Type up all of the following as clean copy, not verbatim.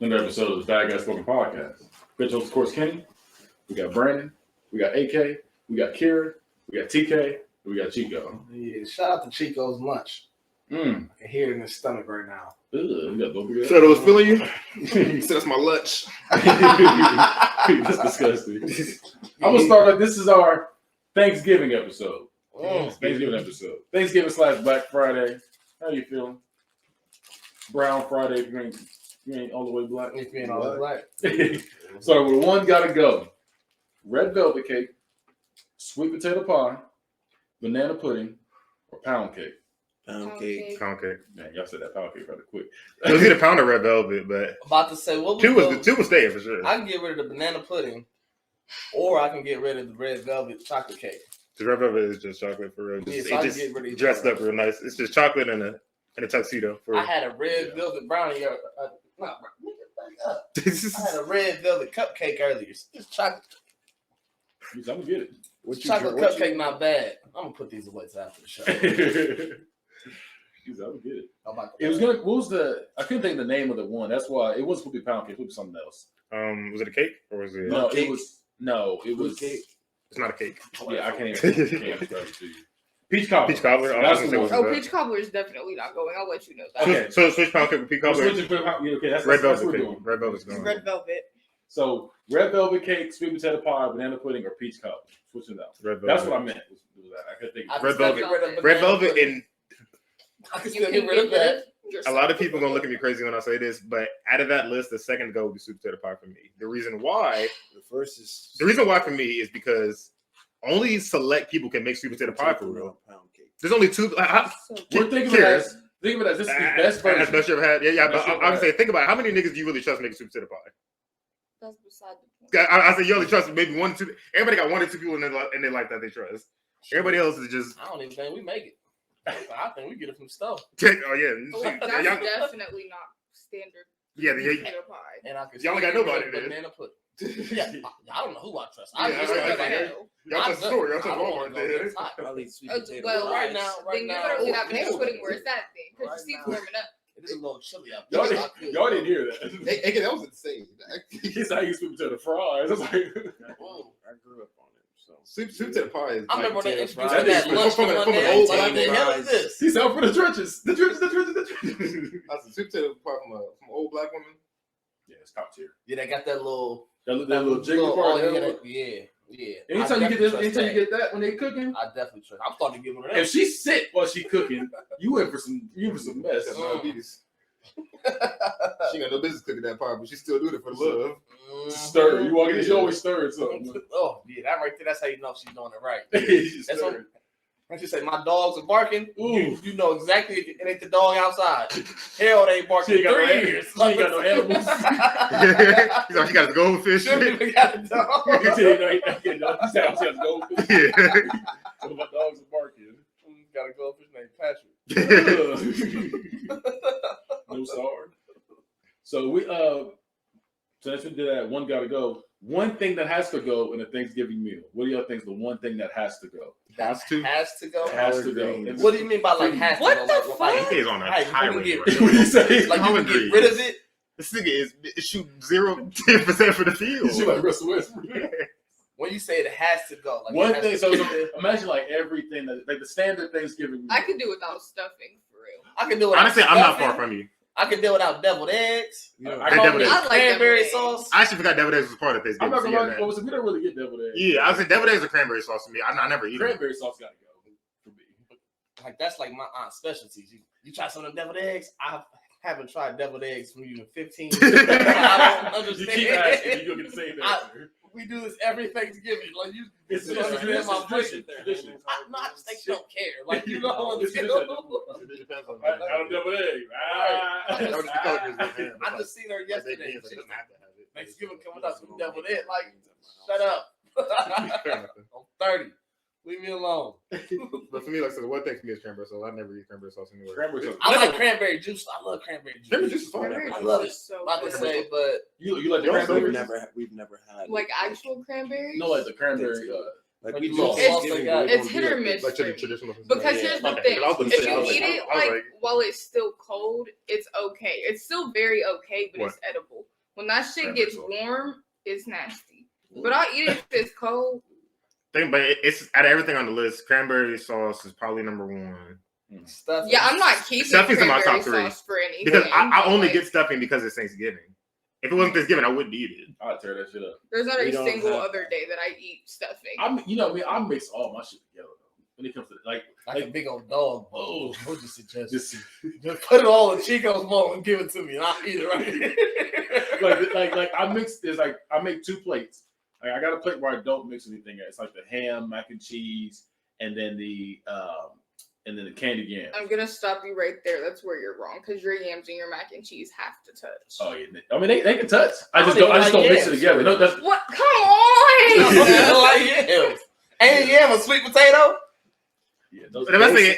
Another episode of the Bad Guys Spoken Podcast. Bitch, of course, Kenny. We got Brandon. We got AK. We got Kira. We got TK. We got Chico. Yeah, shout out to Chico's lunch. I can hear it in his stomach right now. You got Bobby. So it was feeling you? You said that's my lunch. That's disgusting. I'm going to start off. This is our Thanksgiving episode. Thanksgiving / Black Friday. How you feeling? Brown Friday. You ain't all the way black. If you ain't all black. So with one gotta go. Red velvet cake, sweet potato pie, banana pudding, or pound cake. Pound cake. Man, y'all said that pound cake rather quick. It was either pound or red velvet, but About to say what two was staying for sure. I can get rid of the banana pudding, or I can get rid of the red velvet chocolate cake. The red velvet is just chocolate for real. Yeah, It so I just can get rid of dressed up real nice. It's just chocolate and a tuxedo. For I had a red velvet brownie. I had a red velvet cupcake earlier. It's chocolate. I'm gonna get it. Chocolate cupcake, not bad. I'm gonna put these away after the show. I'm gonna get it. It was gonna. What was the? I couldn't think of the name of the one. That's why it wasn't supposed to be pound cake. It was something else. Was it a cake or was it? No, it was. No, it was cake. It's not a cake. Yeah, I can't even describe it to you. Peach cobbler. Peach cobbler. Peach cobbler is definitely not going. I'll let you know that. Okay. So switch pound cake with peach cobbler. Okay, that's red what velvet we're cake. doing. Red velvet's going. Red velvet. So red velvet cake, sweet potato pie, banana pudding, or peach cobbler. Switch it out. Red velvet. That's what I meant. I could think. Red velvet. Red velvet and. I can still get rid of that. A lot of people gonna look at me crazy when I say this, but out of that list, the second to go would be sweet potato pie for me. The reason why for me is because only select people can make sweet potato pie for real. Pound cake. There's only two. We're thinking of that. Think about that. This is the best version. That's best you ever had. Yeah. But I would say, think about it. How many niggas do you really trust making sweet potato pie? That's beside the point. I say you only trust maybe 1 or 2. Everybody got 1 or 2 people in their life that they trust. Everybody else is just. I don't even think we make it. I think we get it from stuff. Oh yeah. That's definitely not standard. Yeah. Potato pie. And I can y'all ain't got nobody there. Banana pudding. Yeah, I don't know who I trust. Y'all trust the story. Y'all trust Walmart there. I'll eat sweet potato Well, pie. right now, then you better get that banana pudding. Where's that thing? Because Right you see now. warming up. It is a little chilly out there. Y'all didn't hear that. That was insane. He said I used sweet potato fries. I was like, I grew up on it. So Sweet potato pie is. I remember when they potato introduced fries. that lunch From one an day. old Like, black the hell is this? he's out for the trenches. The trenches. That's a sweet potato pie from an old black woman. Yeah, it's top tier. Yeah, they got that little That little jiggle part. Yeah. Anytime you get that when they cooking, I definitely trust. I'm starting to give her that. if she's sick while she cooking, you in for some mess. That's diabetes. She got no business cooking that pie, but she still doing it for love. Stir. You walk in, she always stirred something. Oh yeah, that right there. That's how you know she's doing it right. She That's stirred. when she say my dogs are barking. Ooh. You know exactly it ain't the dog outside. Hell, they ain't barking She ain't got 3 no years. She ain't got no animals. She got a goldfish. She even got a dog. You tell you, no, he not getting no. He said, "I'm just go." Yeah. So my dogs are barking. Got a goldfish named Patrick. No sorry. So so that's what we did that. One gotta go. One thing that has to go in a Thanksgiving meal. What do y'all think is the one thing that has to go? Has to. Has to go. Has to go. What do you mean by like has What to go? the Like, fuck? He's on a Hey, high you rate. get What do you say? like you can get rid of it. This nigga is shooting 0-10% for the field. She like Russell Westbrook. When you say it has to go, like One it has thing. to So go. imagine like everything that like the standard Thanksgiving meal. I can do without stuffing for real. I can do it. Honestly, I'm not far from you. I can do without deviled eggs. Yeah. I deviled eggs. I like Cranberry deviled sauce. I actually forgot deviled eggs was part of this. I'm not gonna lie. What was it? We don't really get deviled eggs. Yeah, I was saying deviled eggs or cranberry sauce to me. I never eat it. Cranberry sauce gotta go for me. Like that's like my aunt's specialties. You try some of them deviled eggs? I haven't tried deviled eggs from you in 15 years. I don't understand. You keep asking, you gonna get the same answer. We do this every Thanksgiving. Like you, It's you tradition. understand my Tradition. brain. Tradition. No, I just think you don't care. Like you know, It's tradition. I don't double egg. I just seen her yesterday. Thanksgiving coming up, some deviled egg. Like, shut up. I'm 30. Leave me alone. But for me, like I said, the one thing for me is cranberry sauce. I never eat cranberry sauce anywhere. Cranberry sauce. I like cranberry juice. I love cranberry juice. Cranberry juice is fine. I love it. So About to good. say, but You like the cranberry? We've never had. Like actual cranberries? No, like the cranberry. Like Like we you just lost Thanksgiving, got- we it's don't hit do or it. miss Like for me. traditional. Because Yeah, here's the okay, thing: I was gonna if say, you I was eat like- it I was like like- while it's still cold, it's okay. It's still very okay, but it's edible. When that shit Cranberry gets sauce. warm, it's nasty. But I'll eat it if it's cold. But it's out of everything on the list. Cranberry sauce is probably number one Stuffing. Yeah, I'm not keeping Stuffing's in my cranberry top three. sauce for anything. because I but, only like, get stuffing because it's Thanksgiving. If it wasn't Thanksgiving, I wouldn't eat it. I'll tear that shit up. There's not We a don't single have- other day that I eat stuffing. I mix all my shit together though. When it comes to Like a big old dog. Oh. What you suggest? just Just put it all in Chico's bowl and give it to me, and I'll eat it right. like I mix this. Like I make 2 plates. Like I got a plate where I don't mix anything. It's like the ham, mac and cheese, and then the candied yams. I'm gonna stop you right there. That's where you're wrong, because your yams and your mac and cheese have to touch. Oh yeah, I mean they can touch. I don't just don't even mix like it together. No, that's What? Come on! Like yams. Ain't yam a sweet potato? yeah. Those, But the best thing,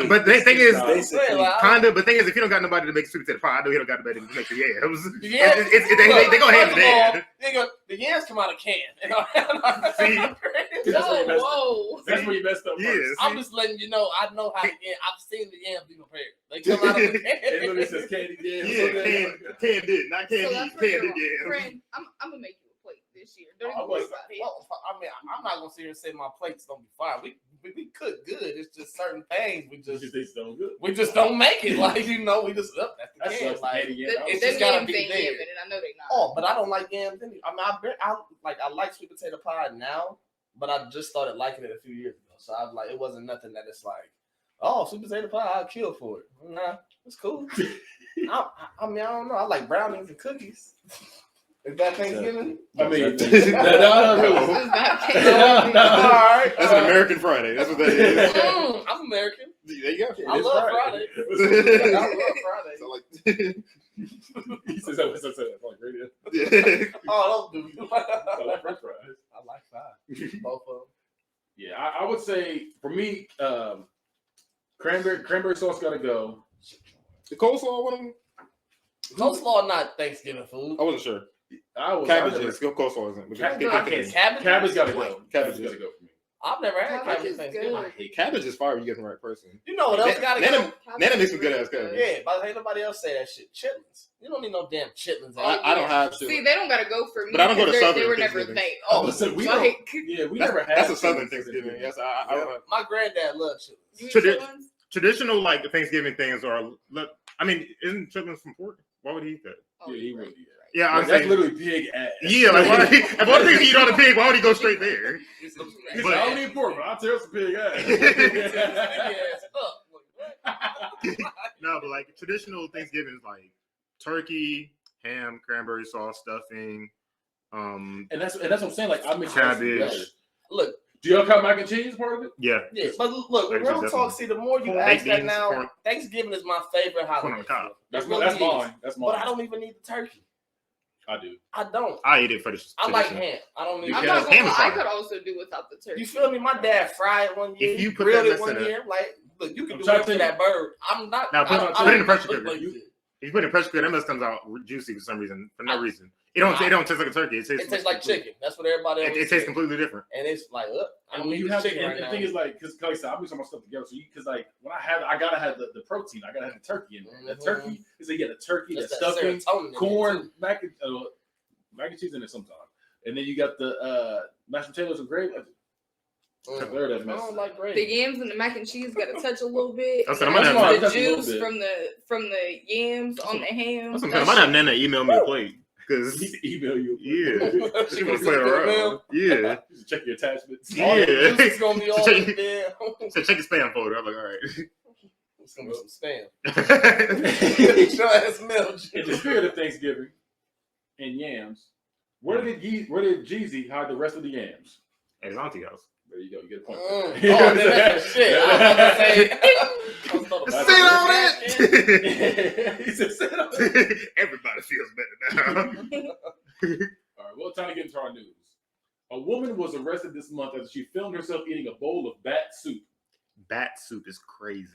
but the thing is, basically, kind of. But the thing is, if you don't got nobody to make sweet potato pie, I know you don't got nobody to make the yams. Yeah. They go hand in hand. The yams come out of can. See? That's where you messed up. Whoa! That's where you messed up. Yes. First. I'm just letting you know. I know how to get. I've seen the yams be prepared. They come out of the It can. literally says candied yams. Yeah, candid, not So candy, that's where you're candid wrong. yams. Friend, I'm gonna make you a plate this year. Don't Oh, even worry wait. about it. Well, I mean, I'm not gonna sit here and say my plates don't be fine. We cook good. It's just certain things we Just just tastes so good. we just don't make it. Like we just that's the That's can. sucks. Like, Candied yams. it's Them just gotta yams be ain't there. yamming, and I know they not. Oh, but I don't like yams. I mean, I like sweet potato pie now, but I just started liking it a few years ago. So I'm like, it wasn't nothing that it's like, oh, sweet potato pie, I'll kill for it. Nah, it's cool. I mean, I don't know. I like brownies and cookies. Is that Thanksgiving? I mean, This no. is not No. All right. That's an American Friday. That's what that is. I'm American. There you go. I It's love Friday. Friday. I love Friday. So like, He says that was like radio. Oh, don't do me. I like French fries. I like five. Both of them. Yeah, I would say for me, cranberry sauce got to go. the coleslaw one. Coleslaw not Thanksgiving food. I wasn't sure. Cabbage Cabbage is. Coleslaw isn't. But Cabbage Cabbage. got to go. Cabbage got to go for me. I've never had Cabbage cabbage is Thanksgiving. good. I hate Cabbage is fire. You get the right person. You know what else gotta go? Nana makes some good ass cabbage. Yeah, but ain't nobody else say that shit. Chitlins. You don't need no damn chitlins. I don't have shit. See, they don't gotta go for me. But I don't go to 'cause Southern They were never Thanksgiving. they. Oh, listen, we don't. Like, Yeah, we never had. That's a Southern Thanksgiving. Yes, I don't have. My granddad loved chitlins. you eat Tradi- chitlins? Traditional like Thanksgiving things are. Look, I mean, isn't chitlins from pork? Why would he eat that? Oh, Yeah, he you're would. right. Yeah, I'm That's saying. literally pig ass. Yeah, like why? If one thing to eat on a pig, why would he go straight there? He said, But- I don't need pork, but I'll tear some pig ass. No, but like traditional Thanksgiving is like turkey, ham, cranberry sauce, stuffing, And that's what I'm saying. Like I mix that cabbage. together. Look, Do y'all count mac and cheese part of it? Yeah, yeah, but look, Like, real definitely. talk. See, the more you Baked ask that beans, now, corn. Thanksgiving is my favorite Corn on holiday. the cob. That's It really is. mine. That's mine. But I don't even need the turkey. I do. I don't. I eat it for the I like tradition. ham. I don't need. You I'm can't- not gonna ham lie, is I fire. could also do without the turkey. You feel me? My dad fried it one year. If you put grilled that it one listen, year, like look, you can I'm do trying it to to tell that bird. I'm not. Now, put I it don't in the pressure look cooker. like You- it. If you put it in pressure cooker, that must comes out juicy for some reason, for no reason. It don't taste like a turkey. It It tastes like chicken. That's what everybody else. It tastes completely different. And it's like, I And don't when you need have chicken and right the now. thing is like, because like I said, I mix all my stuff together. So because like when I gotta have the protein, I gotta have the turkey in there. The Mhm. turkey is the turkey, That's the that stuffing, serotonin in it, corn, too. mac and cheese in it sometimes, and then you got the mashed potatoes and gravy. They're that I mess. don't like The gravy. yams and the mac and cheese got to touch a little bit. I said, I And might have the to touch a little juice bit. from the yams on the ham. I might have Nana email me a plate because He can email you. yeah, She she gonna was playing send you a around. mail? Yeah, Just check your attachments. Yeah. All the juice is gonna be all in there. so check your spam folder. I'm like, all It's gonna be some spam. right. Show ass milk. In the spirit of Thanksgiving and yams, where did Jeezy hide the rest of the yams? At his auntie house. There you go. You get a point. Oh, then that's shit. I was about to say. Sit on it. He said, "Sit on it." Everybody feels better now. All right, well, time to get into our news. A woman was arrested this month after she filmed herself eating a bowl of bat soup. Bat soup is crazy.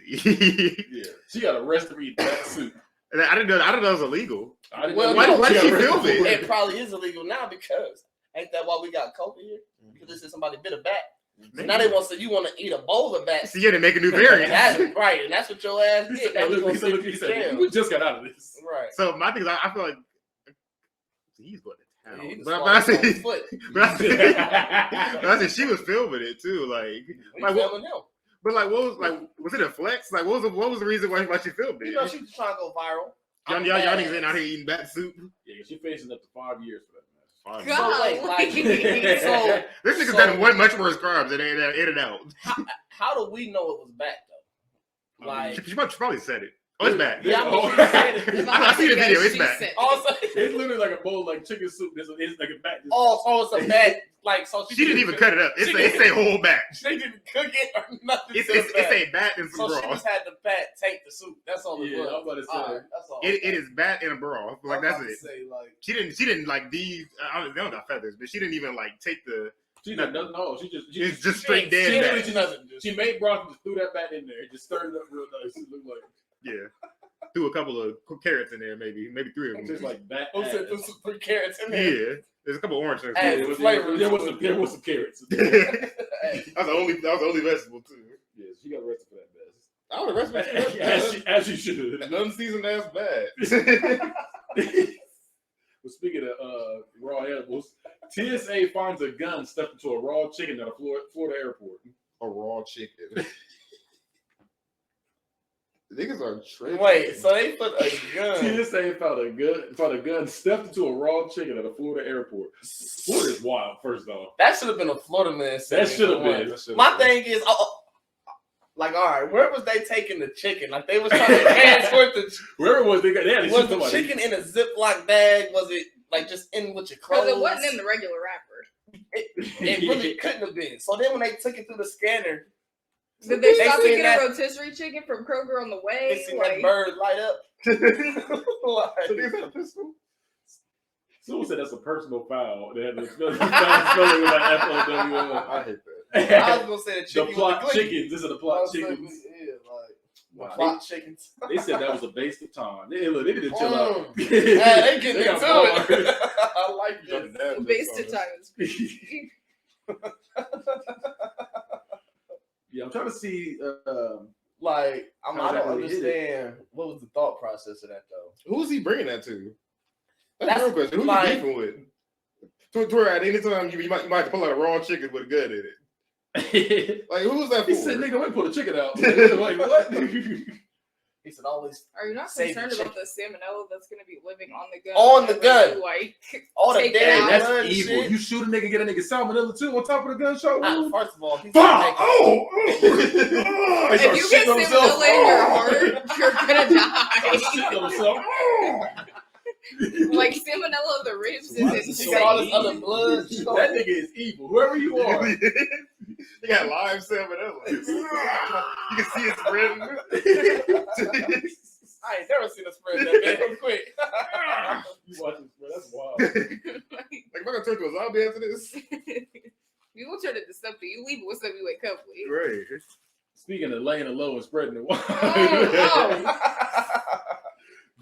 Yeah, she got arrested for eating bat soup. I didn't know it was illegal. I didn't Well, know why that. did got she arrested film for it? It probably is illegal now because Ain't that why we got COVID here? Because they said somebody bit a bat. So Maybe. now they want to say you want to eat a bowl of bats. So yeah, they make a new variant. That's right, and that's what your ass He get. said, Now you gonna he sit said, in he said, jail. we just got out of this. Right. So my thing is, I feel like he's going to Yeah, town. he just But swallowed I his own said, foot. but I said she was filming it too. Like, We like filming him. but like, was it a flex? Like, what was the reason why she filmed it? You know she was trying to go viral. Y'all niggas ain't out here eating bat soup. Yeah, she's facing up to 5 years for that mess. God. wait, like, so This nigga's So- done one much worse crimes than in and out. how do we know it was back though? Like, She probably said it. Oh, it's bad. yeah, I mean, Oh. she said it. If I see the video, it's she bad. said it. Also, It's literally like a bowl like chicken soup. It's like a bat. oh, so it's a bad. Like, so She didn't even cut it up. It's a whole bat. She didn't cook it or nothing. It's to the bat. a bat and some So she broth. just had the bat take the soup. That's all it Yeah, was. I'm about to say. All right, that's all. It is bat and a broth. Like, I'm that's about to it. Say, like, She didn't like these. I don't know, not feathers, but she didn't even like take the. She doesn't know. She It's just straight she dead ain't- bat. She doesn't. She made broth and just threw that bat in there. Just stirred it up real nice. It looked like Yeah, threw a couple of carrots in there, maybe 3 of them. just like bat. Who said ass. there's some 3 carrots in there? Yeah, there's a couple of orange things. Hey, There was- flavor. There was some carrots. that was the only vegetable too. Yeah, she got arrested for that mess. I would arrest my As you should. unseasoned ass bad. Well, speaking of raw animals, TSA finds a gun stuffed into a raw chicken at a Florida airport. A raw chicken. Niggas are tripping. Wait, so they put a gun. TSA found a gun stuffed into a raw chicken at a Florida airport. Florida is wild, first off. That should have been a Florida man. That should have been. My thing is, like, all right, where was they taking the chicken? Like, they was trying to transport the. Wherever it was, they had to shoot Was the somebody. chicken in a Ziploc bag? Was it like just in with your clothes? Because it wasn't in the regular wrapper. It really couldn't have been. So then when they took it through the scanner, Did they They stop to seen get that- a rotisserie chicken from Kroger on the they way? seen that Like, bird light up. So Like, niggas had a pistol? Someone said that's a personal foul. They had to spell it with like FOWL. I hate that. I was gonna say the The chicken. plot with the chickens. This is the I plot was like, chickens. yeah, like Wow. plot chickens. They said that was a waste of time. They need to chill out. Yeah, they getting got into bars. it. I like Drop this. the dad a jokes waste on of us. time. Yeah, I'm trying to see. Like, I How don't that really hit understand what was the thought process of that though. Who's he bringing that to? That's That's the real question. Who like- you beefing with? To where at any time you might have to pull out a raw chicken with a gun in it. he Like, who's that for? said, "Nigga, wait, pull the chicken out." Like what? He said always Are you not Save the concerned about chicken. the salmonella that's going to be living on the gun? On the whenever gun. you, Like, all the Take it dead out. That's blood and evil. shit. You shoot a nigga, get a nigga salmonella too on top of the gunshot wound. First of all, he's Fuck! naked. Oh! if you get salmonella in your heart, you're going to die. Like, salmonella of the ribs What? is He got all this insane. other blood. That nigga is evil. Whoever you are. He got live salmonella. You can see it spreading. I ain't never seen a spread that damn quick. You watch this, bro. That's wild. Like, if I gonna turn to a zombie after this? We will turn it to something. You leave it with something you wake up with. Right. Speaking of laying it low and spreading it wide,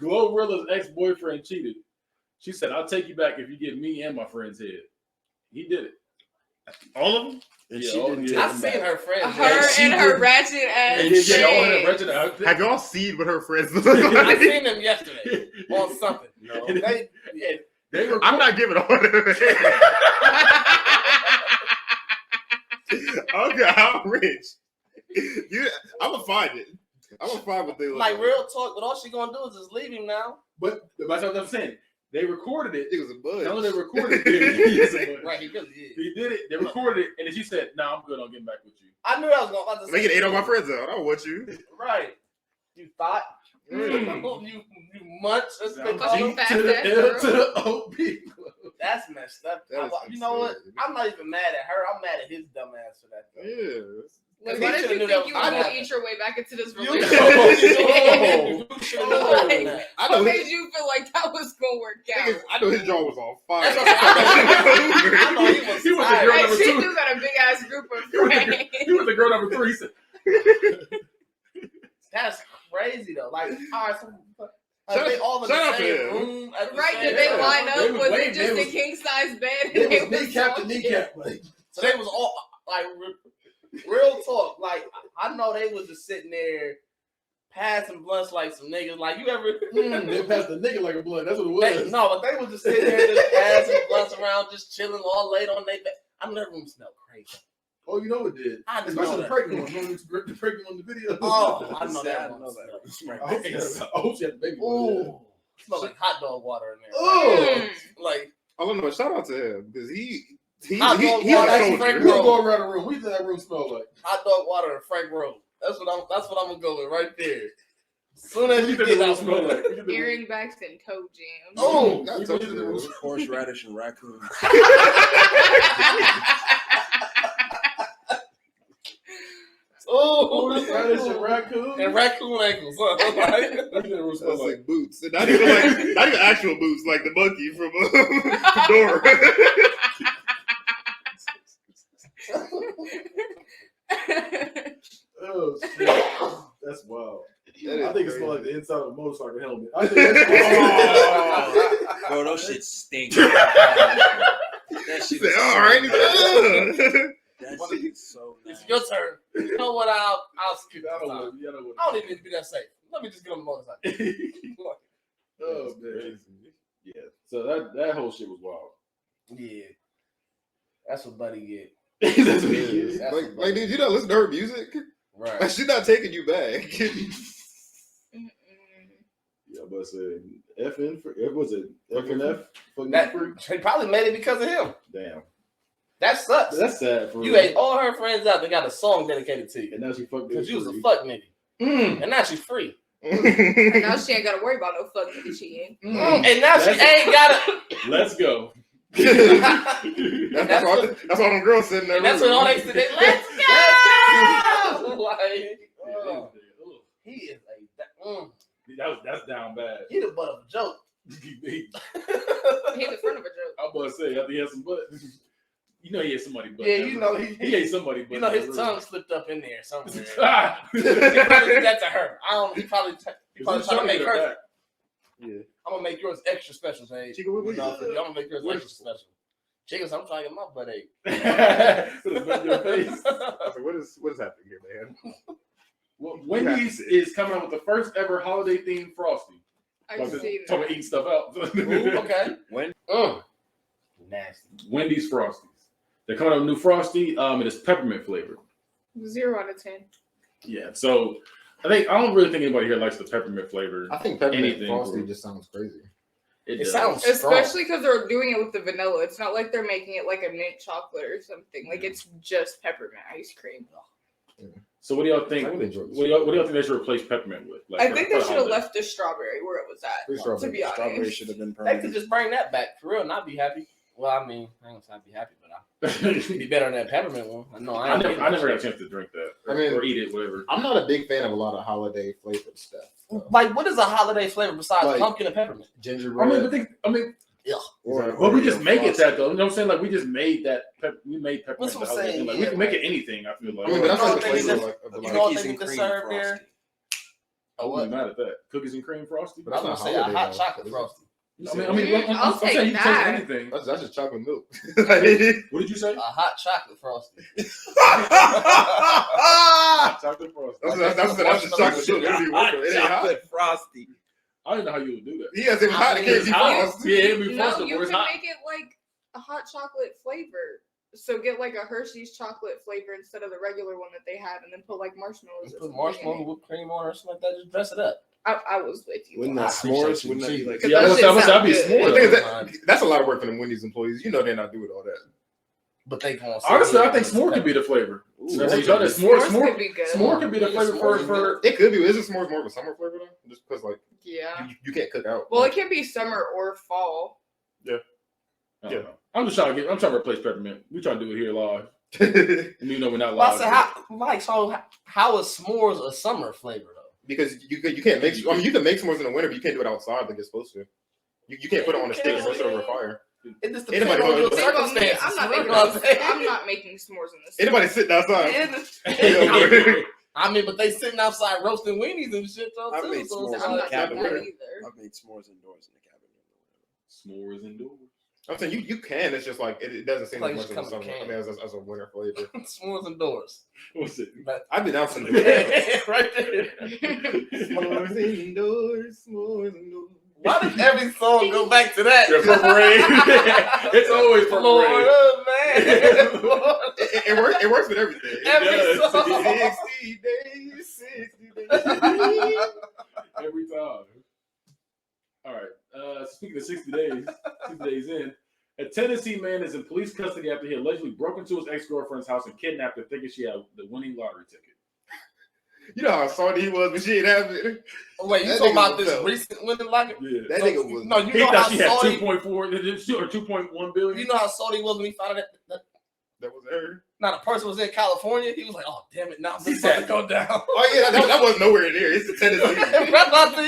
Oh, Glorilla's ex-boyfriend cheated. She said, "I'll take you back if you give me and my friend's head." He did it. All of them? And Yeah, she oh, didn't yeah. I've seen her friends. her she and her would- ratchet ass And yeah, all shit. that wretched out. Have y'all seen what her friends look I like? seen them yesterday on something. No. They were. I'm not giving all of them. Okay, I'm rich. I'm gonna find it. I'm gonna find what they look Like real talk, but all she gonna do is just leave him now. But that's what I'm saying. They recorded it. It was a buzz. Not only they recorded it, Right, he really is. he did it. They recorded it, and then she said, "Nah, I'm good on getting back with you." I knew I was gonna about to They get say 8 on my friends out. I don't want you. Right. You thought you munch. That's what they Now, call G them. Fast to the ass L girl. to the O P. That's messed up. That is You know what? absurd. I'm not even mad at her. I'm mad at his dumb ass for that. Though. Yeah. Like, He why did should've you knew think that you was were going to gonna eat your way back into this You relationship? You should've known that. I What know made his, you feel like that was going to work out? I know his jaw was on fire. That's what I know he was He was the tired. girl Like, number she two. do got a big ass group of He was friends. He was the girl number 3. He said, That's crazy though. Like, all right, Like, they all in shout the out to same him. room. At the Right? same Did they time. line They up? was Was waiting, it just they a was- king size bed? They and was was kneecap to talking? kneecap. Like, So they was all like real talk. Like I know they was just sitting there passing blunts like some niggas. Like you ever? they passed the nigga like a blunt. That's what it was. No, but they was just sitting there just passing blunts around, just chilling all late on their bed. I know that room smelled crazy. Oh, you know it did. I know Especially the that. pregnant one. Remember the pregnant one in the video? Oh, I know Yeah, that I room know smelled. I hope she had the baby one. Ooh, smelled like hot dog water in there. Oh. Like I don't know. Shout out to him because he's Hot dog a water, soldier. Frank We'll Roll. go around the room. What do that room smell like? hot dog water and Frank Roll. That's what I'm gonna go with right there. As soon as What you do get the room out, smell like? What do you think the room- Earringbacks and toe jams. Oh, What do you think the room smell Horseradish and raccoon. oh, Radish and raccoon? and raccoon ankles. Huh? What do you think the room smell That's like? like boots, and not even actual boots, like the monkey from Dora. Oh, shit. That's wild. That I think it is smells like crazy. the inside of a motorcycle helmet. I think that's Bro, those shit stink. That shit Say, is all so right, nasty. That What shit is- is so It's nasty. your turn. You know what? I'll skip I this don't time. know. Yeah, I don't know. I don't even need to be that safe. Let me just get on the motorcycle. Oh, man. Yeah. So that whole shit was wild. Yeah, that's what Buddy get. That's what he is. That's like, what dude, you not listen to her music? Like, Right. she's not taking you back. Mm-mm. Yeah, but I said FN for F was it FNF fucking That free? she probably made it because of him. Damn. That sucks. That's sad for You real. ate all her friends out. They got a song dedicated to you And now she fucked because you was a free. fuck nigga, Mm. and now she's free. And now she ain't gotta worry about no fucking cheating. And now she ain't got Let's go. That's all them girls sitting there. And that's when all they said, let's go! Like, Ugh. he is That's down bad. he the butt of a joke. He- He's the front of a joke. I'm about to say after he had some butt. You know he had somebody butt. Yeah, you know he he ate somebody butt. you know his tongue slipped up in there somewhere. Ah! He probably did that to her. I don't. He probably trying to make her. back. Yeah. I'm gonna make yours extra special, Paige. Chica, what No, you- I'm gonna make yours extra special. Chicas, I'm trying to get my butt ate. Put a gun in your face. I said, what is happening here, man? Well, Wendy's is coming out with the first ever holiday themed Frosty. I've seen Talking about that. eating stuff out. Ooh, okay. When? Nasty. Wendy's Frosties. They're coming out with a new Frosty. It is peppermint flavored. 0 out of 10. Yeah. So I don't really think anybody here likes the peppermint flavor. I think peppermint Anything, frosty bro. just sounds crazy. It does. sounds strong. Especially because they're doing it with the vanilla. It's not like they're making it like a mint chocolate or something. Like it's just peppermint ice cream. So what do y'all think? I really enjoy this. What do y'all think they should replace peppermint with? Like, I for- think for they the should have holiday? left the strawberry where it was at. Free To strawberry. be Strawberry honest. should have been They permanent. could just bring that back for real, and I'd be happy. Well, I mean, I ain't gonna say I'd be happy, but I'd be better than that peppermint one. I know I I ain't never got a chance to drink that or, I mean- or eat it, whatever. I'm not a big fan of a lot of holiday flavored stuff. Like, what is a holiday flavor besides Like- pumpkin and peppermint? Gingerbread. But we just make it that though. You know what I'm saying? Like we just made that. We made peppermint. That's what I'm the holiday saying, thing. Like yeah, we can make like- it anything. I feel like. I mean, but that's You know not the what they flavor need of You the know what Cookies they and need to cream serve frosty. there? I wouldn't be mad at that. Cookies and cream frosty. But I was that's gonna not say a holiday, hot though. chocolate frosty. I'll I'm take saying you can that. take anything. That's just chocolate milk. What did you say? A hot chocolate frosty. Chocolate frosty. That's just chocolate chip. It ain't hot. Chocolate frosty. I don't know how you would do that. He has it was hot. It can't be Hot. frost. Yeah, it'd be No, frosted, you but it's can hot. make it like a hot chocolate flavor. So get like a Hershey's chocolate flavor instead of the regular one that they have, and then put like marshmallows. or Put something marshmallow in it. whipped cream on it or something like that. Just dress it up. I was with you. Wouldn't on that that. s'mores? Wouldn't that be like? Cause Yeah, that I shit must that'd be sound The s'mores. thing is that's a lot of work for them Wendy's employees. You know they're not doing all that. But they going Honestly, I think s'more could be the flavor. That's what you done. S'more could be good. S'more could be the flavor for. It could be. Isn't s'mores more of a summer flavor though? Just because like Yeah. you can't cook out. Well, it can be summer or fall. I don't know. I'm just trying to replace peppermint. We trying to do it here live. because And you know we're not Well, I live. said, how is s'mores a summer flavor though? you can't make. I mean, you can make s'mores in the winter, but you can't do it outside like you're supposed to. You can't put it on a stick and roast it over a fire. It just Anybody depends on wanna your do Think about me, circumstances. I'm not You making. know what I'm saying? I'm not making s'mores in this. Anybody sitting outside. It- Yeah. I mean, but they sitting outside roasting weenies and shit though I too. made So s'mores it's I'm in the not like, doing cabin. that either. I've made s'mores indoors in the cabin. S'mores indoors. I'm saying you can. It's just like it doesn't seem Like as much it's as a come summer. in I mean, as a winter flavor. s'mores indoors. What's it? I've been out some right there. s'mores indoors, s'mores indoors. Why does every song go back to that? Yeah, Purple Rain. It's always Purple Rain. Florida, man. It works with everything. Every does. song. 60 days, 60 days. Every time. All right. Speaking of 60 days, 60 days in, a Tennessee man is in police custody after he allegedly broke into his ex-girlfriend's house and kidnapped her, thinking she had the winning lottery ticket. You know how salty he was when she didn't have it. Wait, you That talking nigga about was this dope. recent winning locker? Yeah. That nigga was. No, you He know how thought she had salty. 2.4 or 2.1 billion. You know how salty he was when he found out that That was her. now the person was in California. He was like, "Oh damn it, now He this about to said- go down." Oh yeah, that was nowhere near. It's the Tennessee.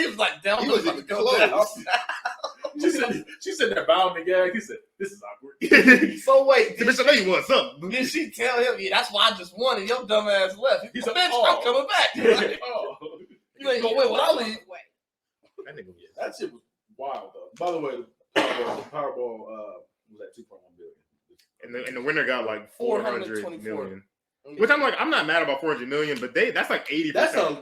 He was like, "Damn, He this wasn't about to even go down." close. She said that bound the gag. He said, "This is awkward." So wait, did Bitch, I know you want something. did she tell him? Yeah, that's why I just won and your dumb ass left. He He said, said, "Bitch, "Oh." I'm coming back." Oh. You ain't gonna win when I leave. That nigga was. That shit was wild, though. By the way, the Powerball was at 2.1 billion. And the winner got like 400 424. million. Which I'm like, I'm not mad about 400 million, but that's like 80%.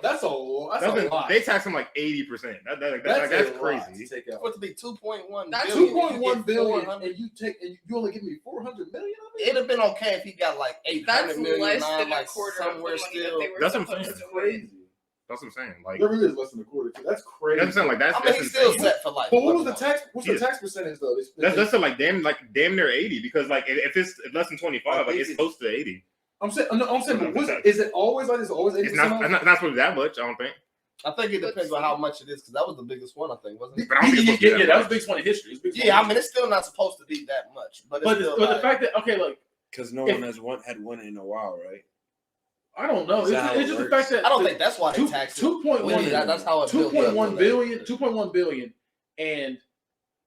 That's a lot. They tax him like 80%. That's crazy. To take out. For it to be 2.1 That's billion, 2.1 billion, 400. and you only give me 400 million of it. It'd have been okay if he got like 800 That's million. less now, than like a quarter of the somewhere money still. that they were That's what I'm supposed saying. to Crazy. That's what I'm saying. Like, There really is less than a quarter. Too. That's crazy. that's what I'm saying. Like, I mean, that's he's still insane. set for like. But what was what the tax? What's the tax percentage though? That's like damn near 80 because like if it's less than 25, like it's close to 80. I'm saying, but is it always like this? Always 80%? It's not supposed to be that much. I don't think. I think it depends on how much it is because that was the biggest one, I think, wasn't it? But I don't think it's supposed to be that was much. the biggest one in history. It's the biggest Yeah, one. I mean, it's still not supposed to be that much, but it's but still the like, fact that like Because no one had won in a while, right? I don't know. Is that how It's it just the works? fact that I don't think that's why they taxed it. 2.1 That's how it built up 2.1 to billion, that. 2.1 billion, and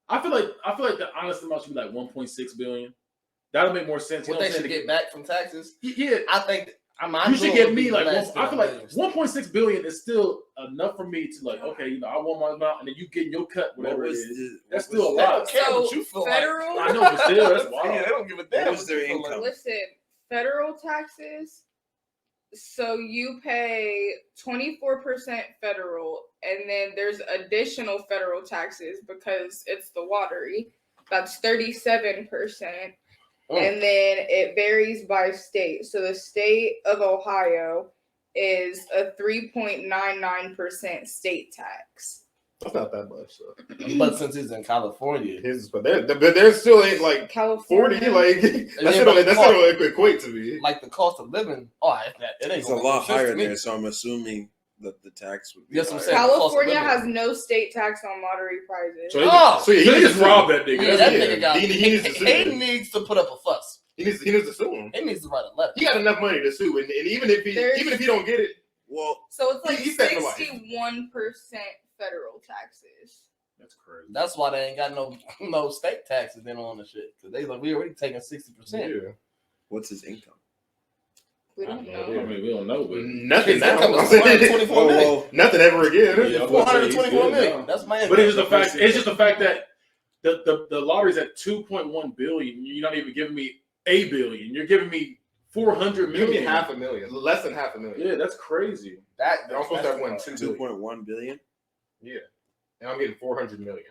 I feel like the honest amount should be like 1.6 billion. That'll make more sense. You What know they what I'm should saying? get back from taxes? Yeah, I think you should give me like I feel like 1.6 billion is still enough for me to like, okay, I want my amount, and then you get your cut, whatever it is. That's still a They lot. don't care So, what you feel federal- like. I know, but still, that's Yeah, wild. they don't give a What damn. was their you feel income? Listen, federal taxes. So you pay 24% federal, and then there's additional federal taxes because it's the watery. That's 37%. And then it varies by state. So the state of Ohio is a 3.99% state tax. That's not that much. So. But since he's in California, But there still ain't like 40. California. Like that still don't equate to me. like the cost of living, it ain't It's a gonna lot make sense higher to me. there, so I'm assuming that the tax would be Yes, I'm higher. saying. California cost of has living. no state tax on lottery prizes. So he they just sue. robbed that nigga. Yeah, that nigga got. He needs to sue. He needs to put up a fuss. He needs to sue him. He needs to write a letter. He got enough money to sue, and even if he don't get it, Well, So it's like He set the line. 61% federal taxes. That's crazy. That's why they ain't got no state taxes then on the shit. Cause they like we already taking 60%. what's his income? We don't I know. mean, we don't know, but Nothing His now. income is 424 million. Nothing ever again. Yeah. 424 million. That's my income. But it's just the fact that the lottery's at 2.1 billion. You're not even giving me a billion. You're giving me 400 Give me million. $500,000, less than $500,000. Yeah, that's crazy. And I'm supposed to have won that's $2 billion. 2.1 billion. Yeah, and I'm getting $400 million.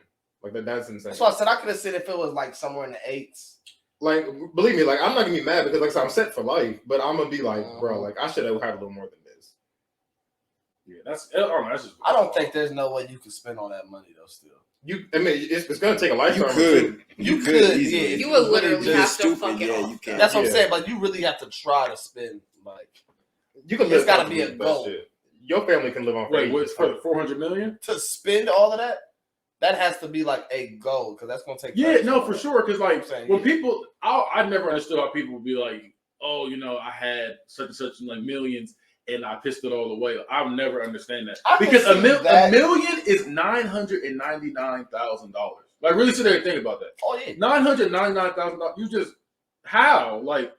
Like that's insane. That's why I said I could have said if it was like somewhere in the eights. Like, believe me, like I'm not gonna be mad because like I said, I'm set for life. But I'm gonna be like, bro, like I should have had a little more than this. Yeah, that's just. I don't think there's no way you could spend all that money though. Still, I mean, it's gonna take a lifetime. You could. You could, easily. yeah. You would literally You're have to stupid, fuck it yeah, off. you can. That's what I'm Yeah. saying. Like you really have to try to spend. Like You can It's live. gotta be a comfortably, goal. but shit, your family can live on. Wait, ages. what's for 400 million? to spend all of that, that has to be like a goal because that's gonna take. Yeah, practice. no, for sure. Because like I'm saying, when yeah. people, I never understood how people would be like, oh, I had such and such like millions and I pissed it all away. I'll never understand that I can because a see that. million is $999,000. Like really sit there and think about that. Oh yeah. $999,000. You just how like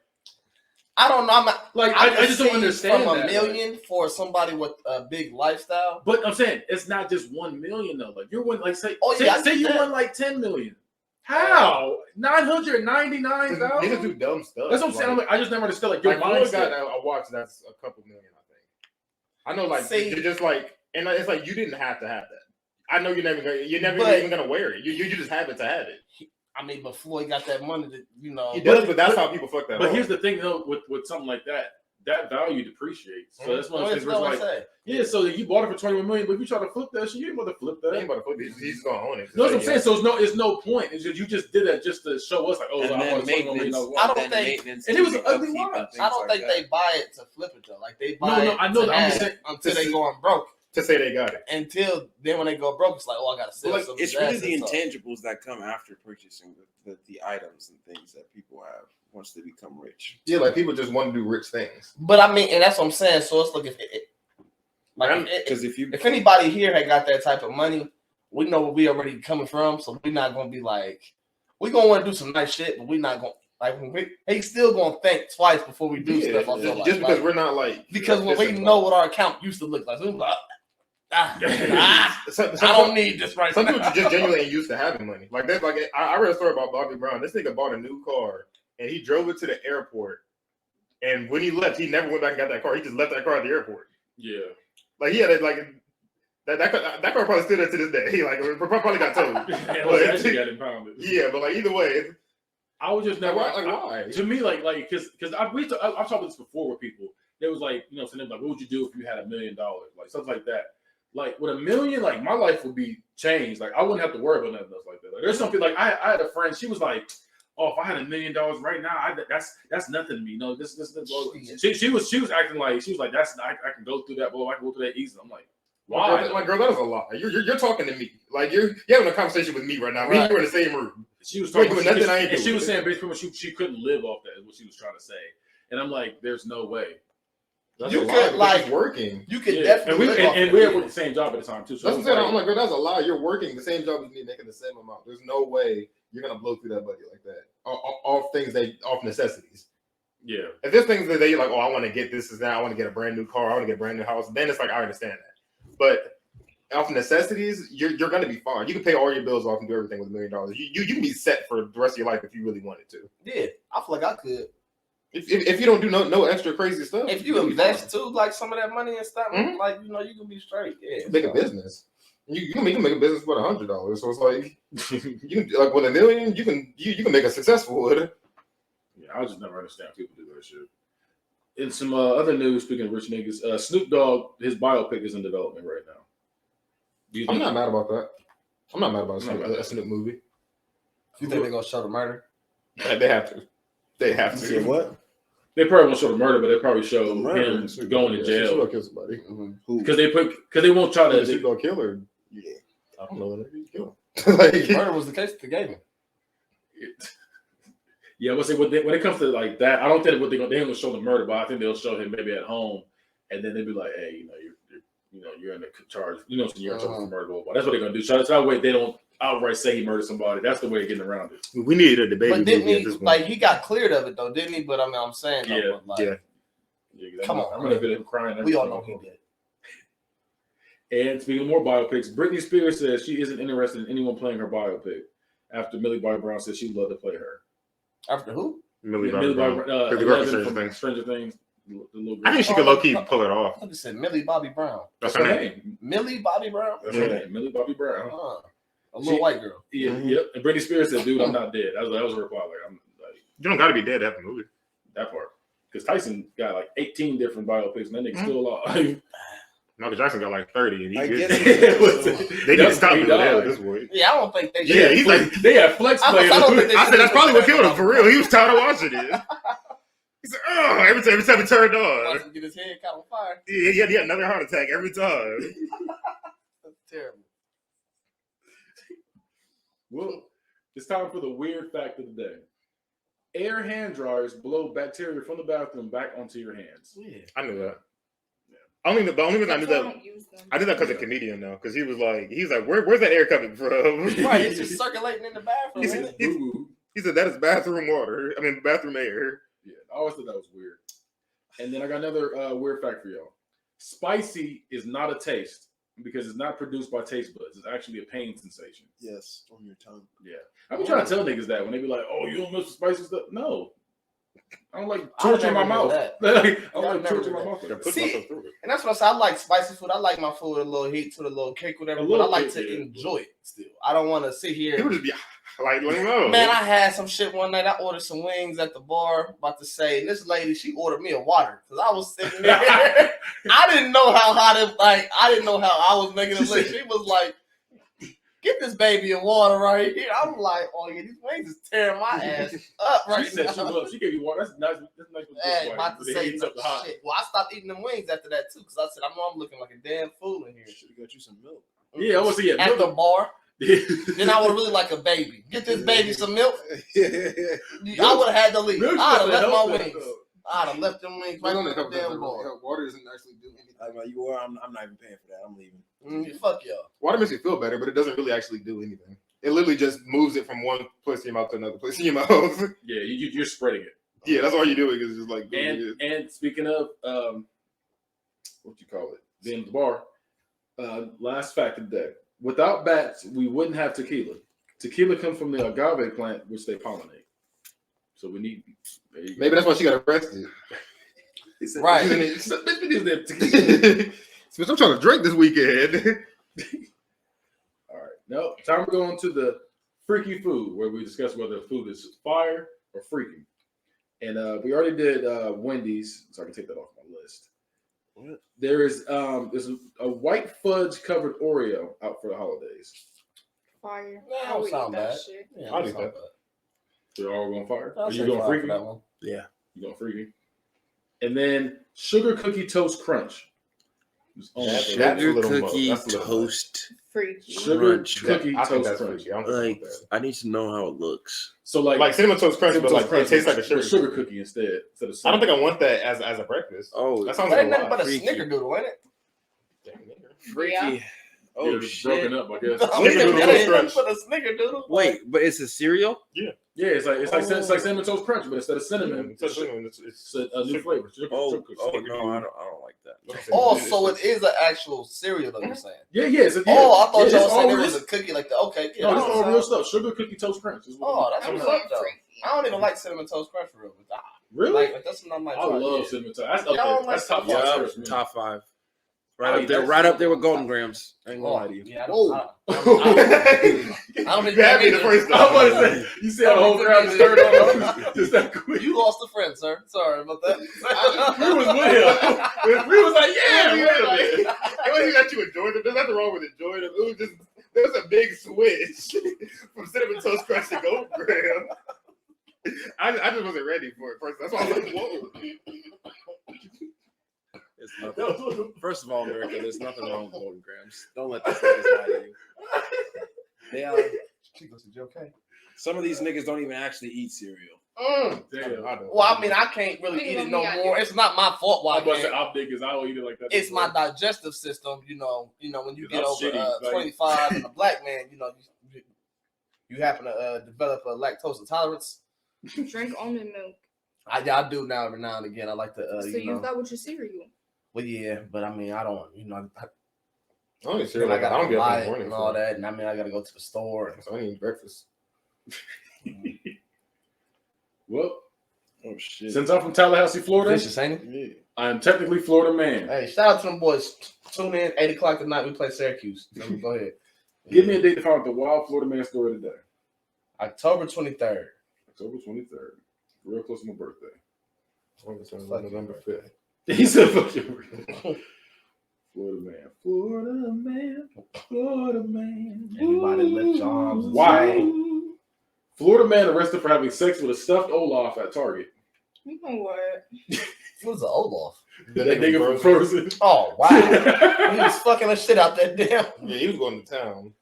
I don't know. Like I I just don't see understand from that. $1 million for somebody with a big lifestyle. But I'm saying it's not just 1 million though. Like you're winning, like say I say get you that. won like 10 million. How? 999,000. Niggas do dumb stuff. That's what I'm saying. I'm like, I just never understood like your Like Floyd mindset. got a watch that's a couple million, I think. I know, like See- you're just like, and it's like you didn't have to have that. I know you're never But- even gonna wear it. You just have it to have it. I mean, but Floyd got that money that He does, but that's but- how people fuck that. But up. here's the thing though, with something like that value depreciates. So that's one of the things where it's like, yeah, so you bought it for 21 million, but if you try to flip that shit, you ain't about to flip He that. ain't about to flip it. He's gonna own it. You know what I'm saying? So it's no point. It's just you just did that just to show us like, oh, And I then want a 21 million maintenance. watch. I don't then think- maintenance and it was to an ugly upkeep and watch. things I don't like think that. they buy it to flip it though. Like they buy No, it I know to that. I'm have just saying until they going broke. To say they got it. Until then, when they go broke, it's like, oh, I gotta sell Like, some. It's of really this the and stuff. intangibles that come after purchasing the items and things that people have once they become rich. Yeah, like people just want to do rich things. But I mean, and that's what I'm saying. So it's like Because if you if anybody here had got that type of money, we know where we already coming from, so we're not gonna be like, we're gonna want to do some nice shit, but we're not gonna like. He's still gonna think twice before we do Yeah, stuff. I feel just like, because we're not like because when we pissing know about what our account used to look like, so we're like, it. Some I don't need this right Some now. people just genuinely ain't used to having money. Like that's like I read a story about Bobby Brown. This nigga bought a new car and he drove it to the airport. And when he left, he never went back and got that car. He just left that car at the airport. Yeah. Like he had it like that car probably still there to this day. He like probably got towed. That shit got impounded. Yeah, but like either way, I was just never why? To me, like because I've talked about this before with people. It was like, you know, saying like, what would you do if you had $1 million? Like something like that. Like with $1 million, like my life would be changed. Like I wouldn't have to worry about nothing else like that. Like there's something like I had a friend. She was like, "Oh, if I had $1 million right now, that's nothing to me." No, this. She was acting like she was like that's I can go through that. Bro, I can go through that easy. I'm like, why? Like girl, that was a lie. You're talking to me. Like you're having a conversation with me right now. Me and you are in the same room. She was You ain't talking. doing nothing I ain't And she doing. was saying basically she couldn't live off that. Is what she was trying to say. And I'm like, there's no way. That's You a lie, could, because like- it's working. You can Yeah. definitely And live off we that. had the same job at the time too. So That's it what was I'm saying. I'm like, girl, that's a lie. You're working the same job as me, making the same amount. There's no way you're gonna blow through that budget like that. Off necessities. yeah. If there's things that you're like, oh, I want to get this is now, I want to get a brand new car, I want to get a brand new house, then it's like I understand that. But off necessities, you're gonna be fine. You can pay all your bills off and do everything with $1 million. You can be set for the rest of your life if you really wanted to. Yeah, I feel like I could. If you don't do no extra crazy stuff, If you you'll be invest fine. too, like some of that money and stuff, Mhm. like you know, you can be straight. Yeah, Make a business. You can make a business with $100. So it's like you can like with $1 million, you can make a successful with it. Yeah, I just never understand how people do that shit. In some other news, speaking of rich niggas, Snoop Dogg, his biopic is in development right now. Do you I'm think not mad about that. I'm not mad about I'm not mad. a Snoop movie. You think they're gonna show the murder? They have to. They have you to. say what? they probably won't show the murder, but they probably show The murder. him going to Snoop jail Dogg kill somebody. Who? because they won't try Did Snoop to. Dogg kill her? Yeah. I don't know. Maybe he killed him. Like, Murder was the case that they gave him. Yeah, but say when it comes to like that, I don't think they ain't gonna show the murder, but I think they'll show him maybe at home, and then they'll be like, hey, you're in the charge, you're in charge of murder, blah, blah. That's what they're gonna do. So that way they don't outright say he murdered somebody. That's the way of getting around it. We needed a debate. But didn't he? Like he got cleared of it though, didn't he? But I mean, I'm saying, though, Yeah, but, like, yeah. Yeah, Come I'm on, gonna get him crying. we all know he did. And speaking of more biopics, Britney Spears says she isn't interested in anyone playing her biopic after Millie Bobby Brown said she'd love to play her. After who? Millie Millie Bobby Bobby Brown. Brown, The girl from 11 Stranger from Things. Stranger Things. The little girl. I think she could low key pull it off. I just said Millie Bobby Brown. That's That's her her name. name. Millie Bobby Brown. That's her name. Millie Bobby Brown. A little white girl. Yeah, Mhm. yep. And Britney Spears said, "Dude, I'm not dead." That was her reply. Like, I'm like You don't got to be dead to have a movie. that part because Tyson got like 18 different biopics, and that nigga still alive. Michael Jackson got like 30, and he I good. guess They need to stop He doing that died. with this boy. Yeah, I don't think they. Yeah, he's like, they had flex I players. don't think they- I said that's probably what killed him for real. He was tired of watching it. He said, "Oh, every time it turned on, Watch him get his head caught on fire. he had another heart attack every time." That's terrible. Well, it's time for the weird fact of the day. Air hand dryers blow bacteria from the bathroom back onto your hands. Yeah. I knew that. The only reason I knew That's why I that, don't use them. I did that because of comedian though, because he was like, where's that air coming from? Right, it's just circulating in the bathroom. He's- Isn't it? Boo-boo. He said that is bathroom water. I mean bathroom air. Yeah, I always thought that was weird. And then I got another weird fact for y'all. Spicy is not a taste because it's not produced by taste buds. It's actually a pain sensation. Yes, on your tongue. Yeah. I be trying to tell niggas that when they be like, "Oh, you don't mess with spicy stuff." No, I don't like I torturing my never knew mouth. that. I don't I like never torturing knew my that. mouth. I put See, myself through it. And that's what I say. I like spicy food. I like my food with a little heat, to the little cake, whatever. A But little I like bit, to yeah. enjoy it still. I don't want to sit here. People just be like, let me know. Man, I had some shit one night. I ordered some wings at the bar. About to say, and this lady, she ordered me a water because I was sitting there. I didn't know how hot it. Like I didn't know how I was making it look. She was like, "Get this baby a water right here." I'm like, "Oh yeah, these wings is tearing my ass up right She said now." she loved. She gave you water. That's nice. That's nice. With Hey, this about to but it say heats up the hot. shit. Well, I stopped eating them wings after that too because I said, "I know I'm looking like a damn fool in here." Should have got you some milk. Yeah, I want to see it. At the bar, Then then I would really like a baby. Get this baby some milk. Yeah. I would have had to leave. Milk's I'd have supposed to left my help that, wings. though. I'd have left them wings right Right on on the the cup damn bar. Water doesn't actually do anything. I'm like, you are. I'm not even paying for that. I'm leaving. Fuck y'all. Water makes you feel better, but it doesn't really actually do anything. It literally just moves it from one place in your mouth to another place in your mouth. Yeah, you're spreading it. Yeah, that's all you're doing is just like. And speaking of what you call it, being at the bar. Last fact of the day: without bats, we wouldn't have tequila. Tequila comes from the agave plant, which they pollinate. So we need. There you go. Maybe that's why she got arrested. Right. So I'm trying to drink this weekend. All right. Now, time to go on to the freaky food, where we discuss whether food is fire or freaky. And we already did Wendy's, so I can take that off my list. What? There's a white fudge covered Oreo out for the holidays. Fire. That I don't would eat sound that bad. shit. Yeah, I'll that's eat not that. bad. They're all going fire. I'll Are say you going fire for freaky? that one. Yeah. You going freaky? And then sugar cookie toast crunch. It's almost That's a Sugar little much. cookie That's a little toast. Freaky. Sugar Crunch. cookie I think toast that's crunch. freaky. I don't think Like, that's bad. I need to know how it looks. So Like cinnamon toast crunch, but like crunch it tastes like a with sugar cookie instead of I don't cinnamon. think I want that as a breakfast. Oh, That sounds That like ain't a nothing lot. but a Freaky. snickerdoodle, ain't it? freaky. Yeah. Oh Yeah, it's shit. broken up, I guess. I mean, Snickerdoodle that toast ain't crunch. nothing but a snickerdoodle. Wait, but it's a cereal? Yeah, it's like cinnamon toast crunch, but instead of cinnamon, It's it's a new flavor. Sugar Oh, cookie. no, I don't like that. Oh, so it is an actual cereal that you're saying. Yeah. It's a, Oh, I thought yeah, y'all it's said all it real- was a cookie like that. Okay, yeah. No, that this is all sounds- real stuff. Sugar cookie toast crunch. Is what Oh, that's I'm what's going up, though. freaky. I don't even like cinnamon toast crunch for real. But really? like that's something I might I try. love yeah. cinnamon toast. That's Yeah, I up don't there. like That's top cinnamon five. Yeah, first, man. top 5. I Right mean, up there, that's- right up there with Golden Grams. I ain't gonna lie to you. Yeah, I Whoa. don't You had me the first I time. was about to say, you see how the whole crowd just turned on us just that quick. You lost a friend, sir. Sorry about that. We was with him. We was like, yeah, Wait wait a a minute. minute. It wasn't that you enjoyed it. There's nothing wrong with enjoying it. It was just there was a big switch from cinnamon toast crunch to Golden Graham. I just wasn't ready for it first. That's why I was like, whoa. It's nothing. First of all, America, there's nothing wrong with Golden Grams. Don't let these niggas lie to you. They are. Okay. Some of these niggas don't even actually eat cereal. Damn. Well, I mean, I can't really eat it no more. It's not my fault why I I'm about to say, can't. I'm big because I don't eat it like that. It's my digestive system, you know, when you get I'm over shitty, like- 25 and a black man, you happen to develop a lactose intolerance. Drink almond milk. I do now every now and again. I like to, So you know. use that with your cereal. Well, yeah, but I mean, I don't, I don't eat cereal I like that. I gotta don't get up buy in the it morning and all for it. that, and I mean, I gotta go to the store. And, So I eat breakfast. Well, Oh shit. since I'm from Tallahassee, Florida, vicious, ain't it? Yeah. I am technically Florida man. Hey, shout out to them boys. Tune in 8:00 tonight. We play Syracuse. Go ahead. Give me a date to find out the wild Florida man story today. October 23rd. October 23rd. Real close to my birthday. November 5th. He said, fuck your Florida man. Florida man. Florida man. Everybody lift your arms and Wow. say, Florida man arrested for having sex with a stuffed Olaf at Target. You know what? who's the Olaf? The That nigga from Frozen. Frozen. Oh, wow. He was fucking the shit out that damn. Yeah, he was going to town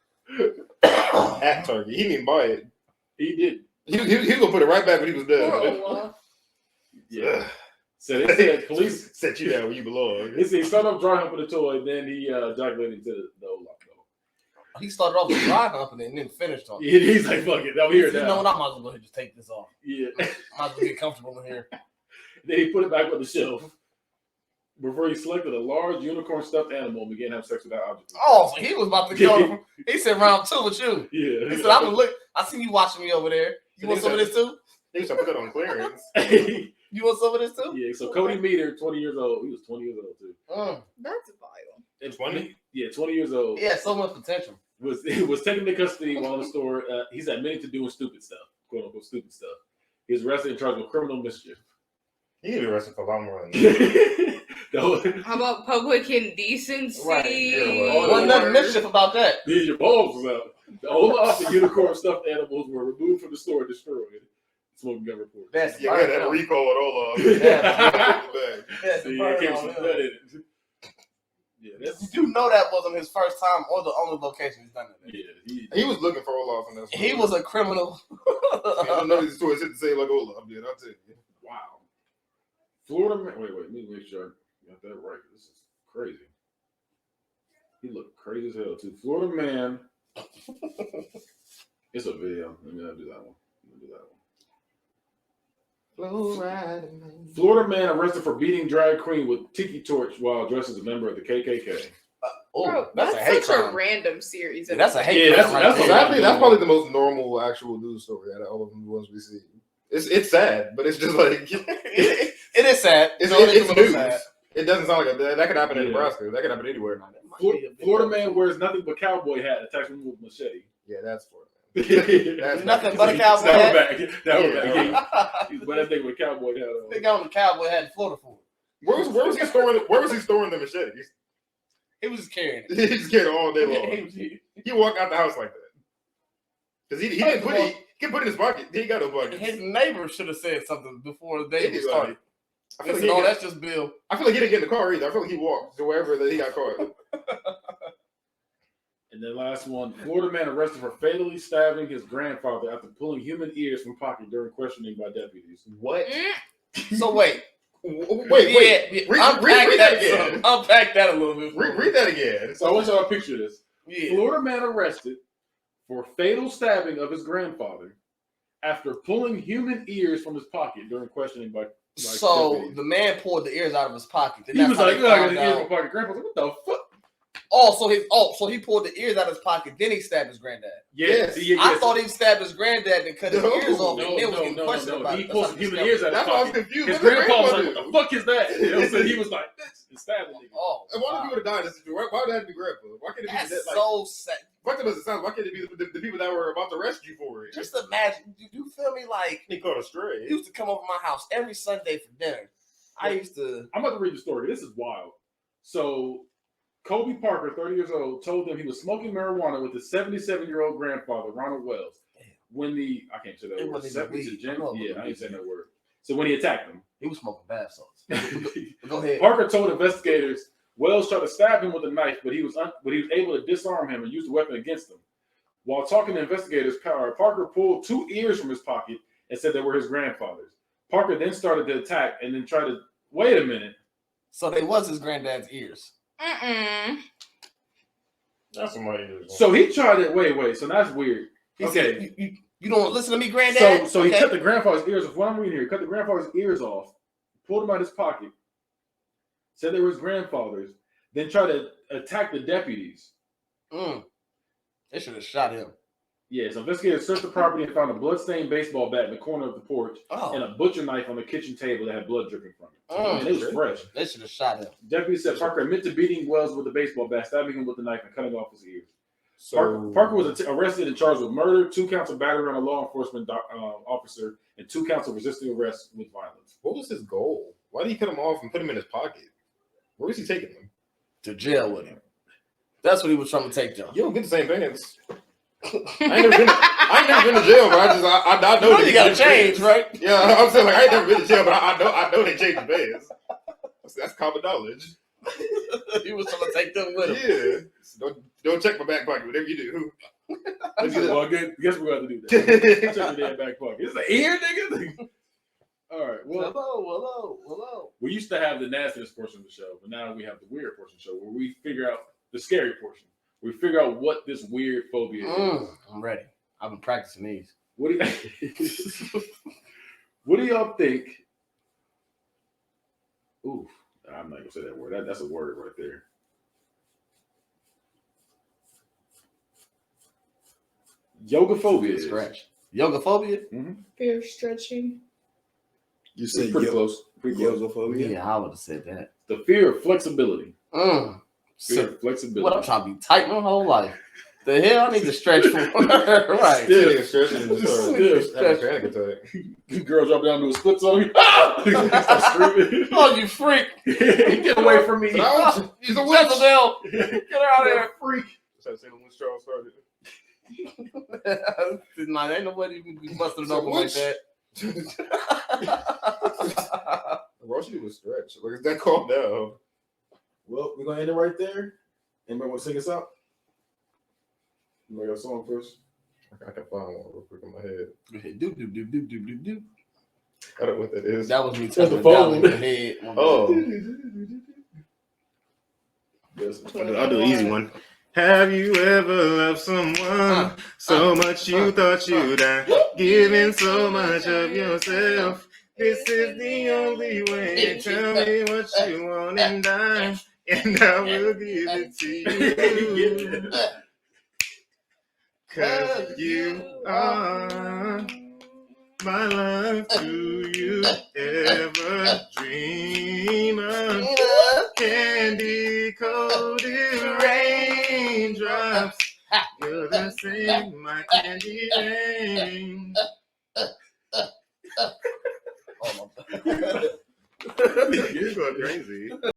at Target. He didn't even buy it. He did. He was gonna put it right back when he was Poor done. Olaf. Yeah. So they said police. Set you down where you belong. They said he started off dry humping the toy, then he ejaculated into the Olaf. He started off with dry humping and then finished on it. Yeah, he's like, fuck it. I'm here You know now. what? I might as well go ahead and just take this off. Yeah. I might as well get comfortable in here. Then he put it back on the shelf. before he selected a large unicorn stuffed animal and began to have sex with that object. Oh, so he was about to go. He said round 2 with you. Yeah. He said, "I'm gonna look. I see you watching me over there. You want some of this too? They used to put it on clearance. You want some of this too?" Yeah, so Cody Meter, 20 years old. He was 20 years old too. That's vile. And 20? Yeah, 20 years old. He had so much potential. Was taken into custody while in the store. He's admitted to doing stupid stuff, quote unquote stupid stuff. He was arrested and charged with criminal mischief. He could be arrested for a lot more than that. How about public indecency? Right. Yeah, Wasn't nothing mischief about that. These your balls was out. The whole lot of unicorn stuffed animals were removed from the store and destroyed. Smoking gun report. That's Yeah, that recall at Olaf. That's See, it came some blood in it. Yeah, that's You know that wasn't his first time or the only location he's done it. yeah. He was looking for Olaf in that. He was a criminal. I don't know these stories hit the same like Olaf did. I'll tell you. Wow. Florida man. Wait. Let me make sure I got that right. This is crazy. He looked crazy as hell too. Florida man. It's a video. Let me not do that one. Florida man arrested for beating drag queen with tiki torch while dressed as a member of the KKK. Bro, that's that's a hate such crime. a random series. Yeah, that's a hate Yeah, crime. that's right a there. That's probably the most normal actual news story out of all of the ones we see. It's sad, but it's just like It is sad. it's, No, it is it's a little news. sad. It doesn't sound like that could happen in Yeah. Nebraska. That could happen anywhere. Florida man wears nothing but cowboy hat, attacks woman with machete. Yeah, that's Florida. That's Nothing but a cowboy That hat. was back. That was Yeah. back. He's that thing with a cowboy hat on. They got on the cowboy hat in Florida for it. Where was he storing? Where was he storing the machetes? He was just carrying it. He just carried it all day long. He- He walked out the house like that because he can put it. He can put it in his pocket. He ain't got no pocket. His neighbor should have said something before the day He'd be was started. I feel like No, he that's just Bill. I feel like he didn't get in the car either. I feel like he walked to wherever that he got caught. And then last one, Florida man arrested for fatally stabbing his grandfather after pulling human ears from pocket during questioning by deputies. What? So wait. Wait. Yeah, Read that again. Unpack that a little bit. Read that again. So I want y'all to picture this. Yeah. Florida man arrested for fatal stabbing of his grandfather after pulling human ears from his pocket during questioning by So deputies. the man pulled the ears out of his pocket. Then He that's was how like, they "Oh, I got found the ears in out. my pocket." Grandpa was like, "What the fuck?" So he pulled the ears out of his pocket. Then he stabbed his granddad. Yes. I thought he stabbed his granddad and cut his No, ears off. No, and then was getting no. questioned about He it. pulled That's some how human he ears out of his That's why I was pocket. confused. His What did grandpa was like, grandpa "What the fuck is that?" You know, so he was like, and stabbed the nigga. Oh, And why do people die in this situation? Why would that have to be grandpa? Why can't it be that's that? Like, so sad. why does it sound? Why can't it be the people that were about to arrest you for it? Just imagine. You feel me? Like He caught a stray. he used to come over my house every Sunday for dinner. I used to. I'm about to read the story. This is wild. So, Kobe Parker, 30 years old, told them he was smoking marijuana with his 77-year-old grandfather, Ronald Wells. When I can't say that It word. wasn't even weed. I know it Yeah, wasn't I ain't weed. saying that word. So when he attacked him, He was smoking bath salts. Go ahead. Parker told investigators Wells tried to stab him with a knife, but he was able to disarm him and use the weapon against him. While talking to investigators, Parker pulled 2 ears from his pocket and said they were his grandfather's. Parker then started to attack and then tried to wait a minute. So they was his granddad's ears. That's some money. So he tried it. Wait. So that's weird. He Okay. said, you don't listen to me, granddad? So he Okay. cut the grandfather's ears off. What I'm reading here, he cut the grandfather's ears off, pulled them out of his pocket, said they were his grandfather's, then tried to attack the deputies. They should have shot him. Yes, investigators searched the property and found a bloodstained baseball bat in the corner of the porch and Oh, a butcher knife on the kitchen table that had blood dripping from it. And it was fresh. they should have shot him. Deputies said Parker admitted to beating Wells with a baseball bat, stabbing him with the knife, and cutting off his ears. So Parker was arrested and charged with murder, 2 counts of battery on a law enforcement officer, and 2 counts of resisting arrest with violence. what was his goal? Why did he cut him off and put him in his pocket? Where was he taking him? To jail with him. That's what he was trying to take them. You don't get the same pants. I ain't never been to jail, but I know You they gotta change, right? Yeah, I'm saying like I ain't never been to jail, but I know they change the pants. That's common knowledge. He was trying to take them with him. Yeah. Don't check my back pocket, whatever you do. Well, guess we're going to do that. Check your damn back pocket. It's an ear, nigga. All right. Well, Hello. we used to have the nastiness portion of the show, but now we have the weird portion of the show where we figure out the scary portion. We figure out what this weird phobia is. I'm ready. I've been practicing these. What do y'all think? Ooh, I'm not gonna say that word. That's a word right there. Yoga phobia is Scratch. Yoga phobia? Fear of stretching. You said pretty close. Pretty close. yogophobia. Yeah, I would have said that. The fear of flexibility. Fear So, of flexibility. what I'm trying to be tight my whole life. The hell I need to stretch for? Right. Yeah, nigga stretching and just start Stretch. having a panic attack. Girl drop down to a splits on me. Start screaming. Oh, you freak! Get away from me. No, He's a Jezebel. Get her out of here. freak. That's how when Charles started. Nah, ain't nobody be busting it So open like which- that. All she did was stretch. Like, is that calm down? Well, we're gonna end it right there. Anybody want to sing us out? You got a song first? I can find one real quick in my head. Do, do, do, do, do, do, do. I don't know what that is. That was me the touching the phone. down in the head. Oh. Yes. I'll do an easy one. Have you ever loved someone so much you thought you'd die, giving so much of yourself? This is the only way. Tell me what you want and I will give it to you. 'Cause you are my love. Do you ever dream of candy coated raindrops? You're the same, my candy rain. Oh, my God. You're going crazy.